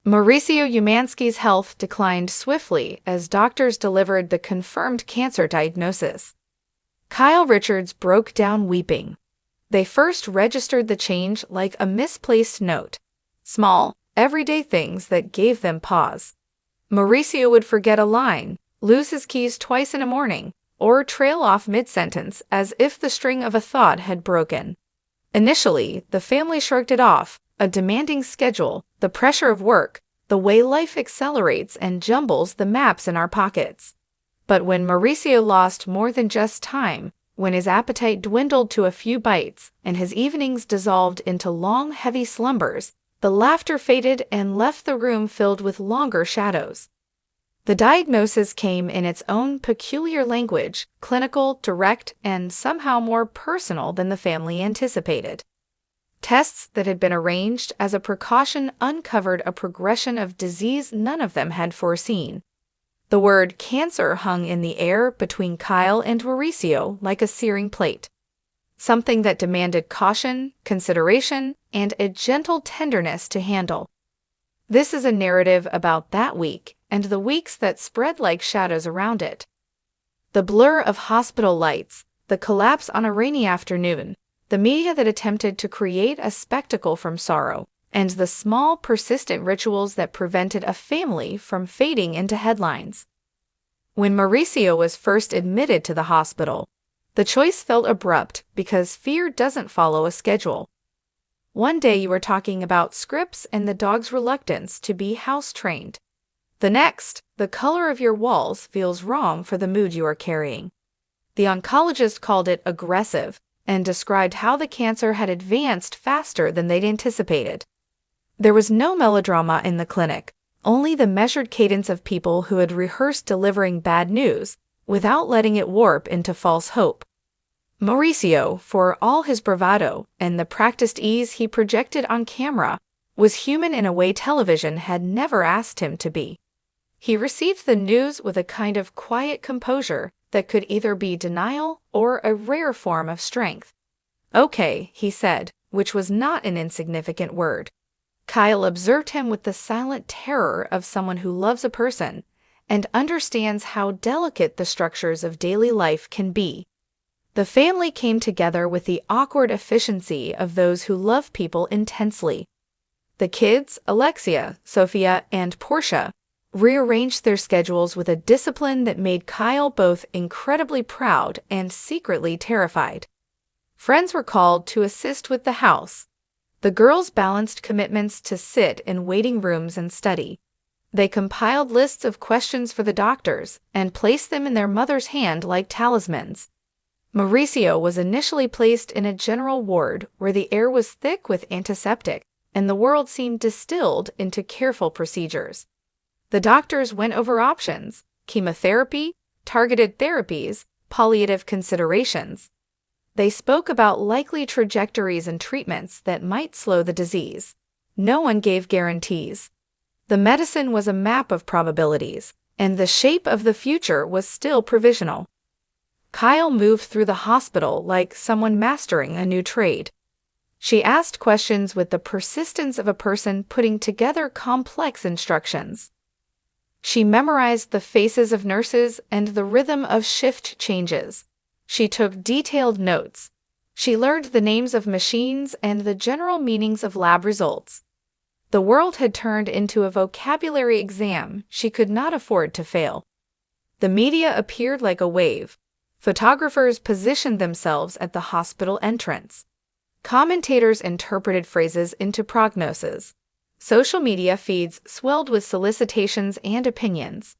Mauricio Umansky's health declined swiftly as doctors delivered the confirmed cancer diagnosis. Kyle Richards broke down weeping. They first registered the change like a misplaced note. Small, everyday things that gave them pause. Mauricio would forget a line, lose his keys twice in a morning, or trail off mid-sentence as if the string of a thought had broken. Initially, the family shrugged it off, a demanding schedule, the pressure of work, the way life accelerates and jumbles the maps in our pockets. But when Mauricio lost more than just time, when his appetite dwindled to a few bites and his evenings dissolved into long, heavy slumbers, the laughter faded and left the room filled with longer shadows. The diagnosis came in its own peculiar language, clinical, direct, and somehow more personal than the family anticipated. Tests that had been arranged as a precaution uncovered a progression of disease none of them had foreseen. The word cancer hung in the air between Kyle and Mauricio like a searing plate, something that demanded caution, consideration, and a gentle tenderness to handle. This is a narrative about that week and the weeks that spread like shadows around it. The blur of hospital lights, the collapse on a rainy afternoon, the media that attempted to create a spectacle from sorrow, and the small, persistent rituals that prevented a family from fading into headlines. When Mauricio was first admitted to the hospital, the choice felt abrupt because fear doesn't follow a schedule. One day you were talking about scripts and the dog's reluctance to be house-trained. The next, the color of your walls feels wrong for the mood you are carrying. The oncologist called it aggressive and described how the cancer had advanced faster than they'd anticipated. There was no melodrama in the clinic, only the measured cadence of people who had rehearsed delivering bad news without letting it warp into false hope. Mauricio, for all his bravado and the practiced ease he projected on camera, was human in a way television had never asked him to be. He received the news with a kind of quiet composure that could either be denial or a rare form of strength. "Okay," he said, which was not an insignificant word. Kyle observed him with the silent terror of someone who loves a person and understands how delicate the structures of daily life can be. The family came together with the awkward efficiency of those who love people intensely. The kids, Alexia, Sophia, and Portia, rearranged their schedules with a discipline that made Kyle both incredibly proud and secretly terrified. Friends were called to assist with the house. The girls balanced commitments to sit in waiting rooms and study. They compiled lists of questions for the doctors and placed them in their mother's hand like talismans. Mauricio was initially placed in a general ward where the air was thick with antiseptic and the world seemed distilled into careful procedures. The doctors went over options: chemotherapy, targeted therapies, palliative considerations. They spoke about likely trajectories and treatments that might slow the disease. No one gave guarantees. The medicine was a map of probabilities, and the shape of the future was still provisional. Kyle moved through the hospital like someone mastering a new trade. She asked questions with the persistence of a person putting together complex instructions. She memorized the faces of nurses and the rhythm of shift changes. She took detailed notes. She learned the names of machines and the general meanings of lab results. The world had turned into a vocabulary exam she could not afford to fail. The media appeared like a wave. Photographers positioned themselves at the hospital entrance. Commentators interpreted phrases into prognoses. Social media feeds swelled with solicitations and opinions.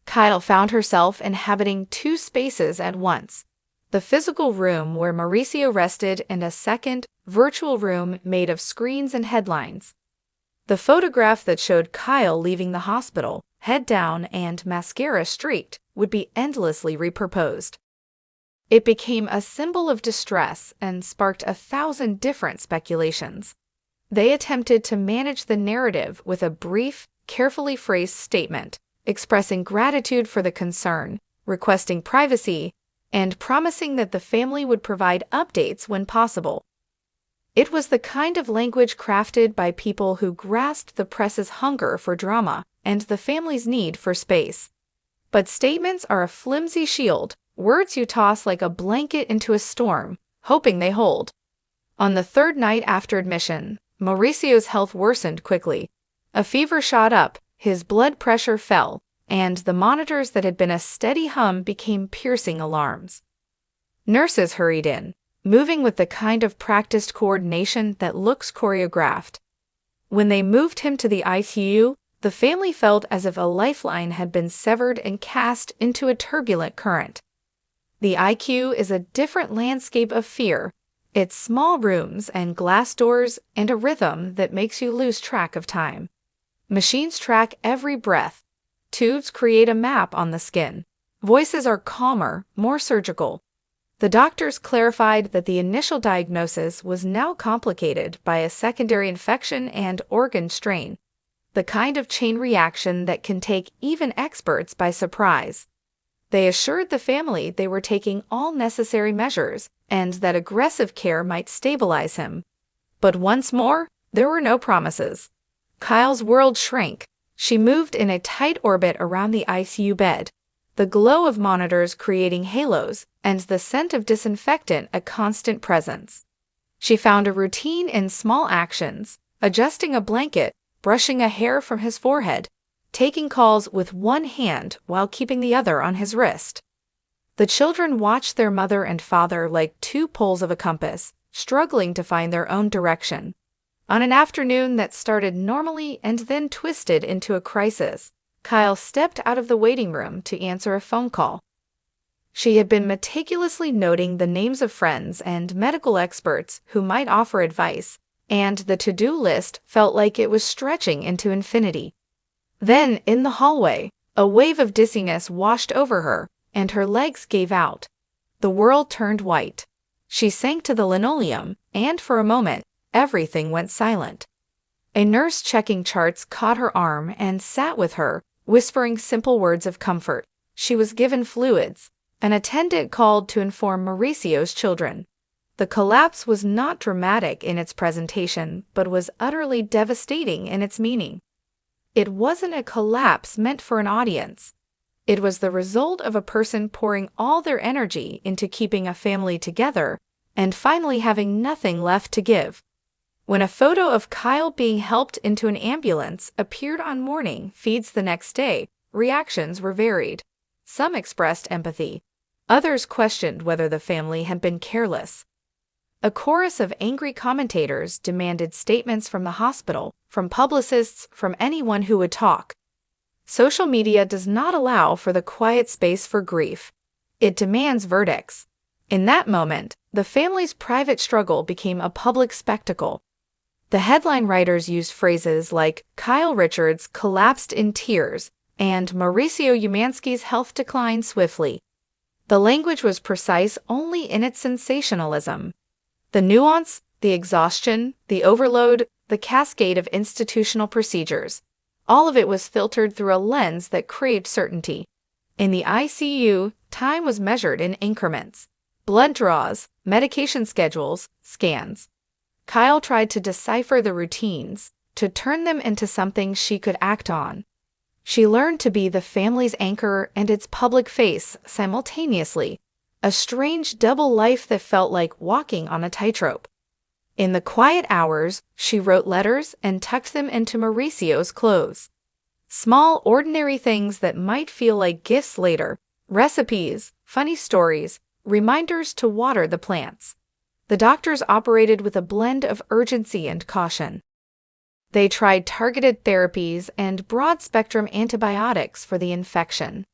Kyle found herself inhabiting two spaces at once: the physical room where Mauricio rested and a second, virtual room made of screens and headlines. The photograph that showed Kyle leaving the hospital, head down and mascara streaked, would be endlessly repurposed. It became a symbol of distress and sparked 1,000 different speculations. They attempted to manage the narrative with a brief, carefully phrased statement, expressing gratitude for the concern, requesting privacy, and promising that the family would provide updates when possible. It was the kind of language crafted by people who grasped the press's hunger for drama and the family's need for space. But statements are a flimsy shield, words you toss like a blanket into a storm, hoping they hold. On the third night after admission, Mauricio's health worsened quickly. A fever shot up, his blood pressure fell, and the monitors that had been a steady hum became piercing alarms. Nurses hurried in, moving with the kind of practiced coordination that looks choreographed. When they moved him to the ICU, the family felt as if a lifeline had been severed and cast into a turbulent current. The ICU is a different landscape of fear. It's small rooms and glass doors and a rhythm that makes you lose track of time. Machines track every breath. Tubes create a map on the skin. Voices are calmer, more surgical. The doctors clarified that the initial diagnosis was now complicated by a secondary infection and organ strain, the kind of chain reaction that can take even experts by surprise. They assured the family they were taking all necessary measures and that aggressive care might stabilize him. But once more, there were no promises. Kyle's world shrank. She moved in a tight orbit around the ICU bed, the glow of monitors creating halos, and the scent of disinfectant a constant presence. She found a routine in small actions, adjusting a blanket, brushing a hair from his forehead, taking calls with one hand while keeping the other on his wrist. The children watched their mother and father like two poles of a compass, struggling to find their own direction. On an afternoon that started normally and then twisted into a crisis, Kyle stepped out of the waiting room to answer a phone call. She had been meticulously noting the names of friends and medical experts who might offer advice, and the to-do list felt like it was stretching into infinity. Then, in the hallway, a wave of dizziness washed over her, and her legs gave out. The world turned white. She sank to the linoleum, and for a moment, everything went silent. A nurse checking charts caught her arm and sat with her, whispering simple words of comfort. She was given fluids. An attendant called to inform Mauricio's children. The collapse was not dramatic in its presentation, but was utterly devastating in its meaning. It wasn't a collapse meant for an audience. It was the result of a person pouring all their energy into keeping a family together and finally having nothing left to give. When a photo of Kyle being helped into an ambulance appeared on morning feeds the next day, reactions were varied. Some expressed empathy. Others questioned whether the family had been careless. A chorus of angry commentators demanded statements from the hospital, from publicists, from anyone who would talk. Social media does not allow for the quiet space for grief. It demands verdicts. In that moment, the family's private struggle became a public spectacle. The headline writers used phrases like Kyle Richards collapsed in tears and Mauricio Umansky's health declined swiftly. The language was precise only in its sensationalism. The nuance, the exhaustion, the overload, the cascade of institutional procedures, all of it was filtered through a lens that craved certainty. In the ICU, time was measured in increments. Blood draws, medication schedules, scans. Kyle tried to decipher the routines, to turn them into something she could act on. She learned to be the family's anchor and its public face simultaneously, a strange double life that felt like walking on a tightrope. In the quiet hours, she wrote letters and tucked them into Mauricio's clothes. Small, ordinary things that might feel like gifts later, recipes, funny stories, reminders to water the plants. The doctors operated with a blend of urgency and caution. They tried targeted therapies and broad-spectrum antibiotics for the infection.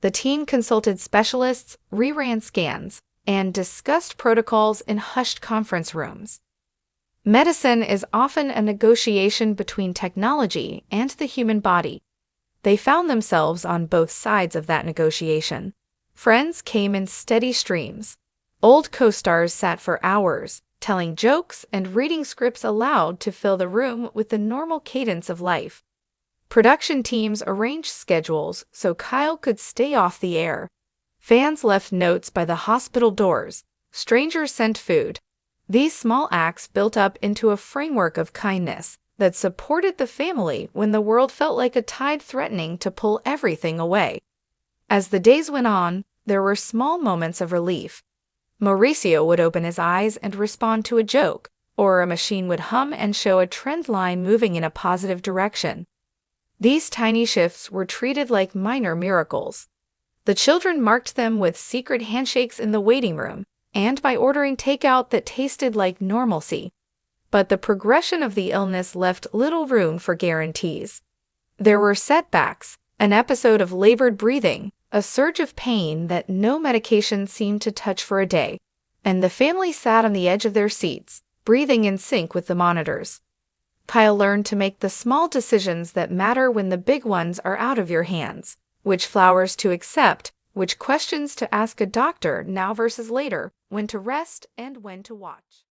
The team consulted specialists, reran scans, and discussed protocols in hushed conference rooms. Medicine is often a negotiation between technology and the human body. They found themselves on both sides of that negotiation. Friends came in steady streams. Old co-stars sat for hours, telling jokes and reading scripts aloud to fill the room with the normal cadence of life. Production teams arranged schedules so Kyle could stay off the air. Fans left notes by the hospital doors. Strangers sent food. These small acts built up into a framework of kindness that supported the family when the world felt like a tide threatening to pull everything away. As the days went on, there were small moments of relief. Mauricio would open his eyes and respond to a joke, or a machine would hum and show a trend line moving in a positive direction. These tiny shifts were treated like minor miracles. The children marked them with secret handshakes in the waiting room and by ordering takeout that tasted like normalcy. But the progression of the illness left little room for guarantees. There were setbacks, an episode of labored breathing, a surge of pain that no medication seemed to touch for a day, and the family sat on the edge of their seats, breathing in sync with the monitors. Kyle learned to make the small decisions that matter when the big ones are out of your hands. Which flowers to accept, which questions to ask a doctor now versus later, when to rest and when to watch.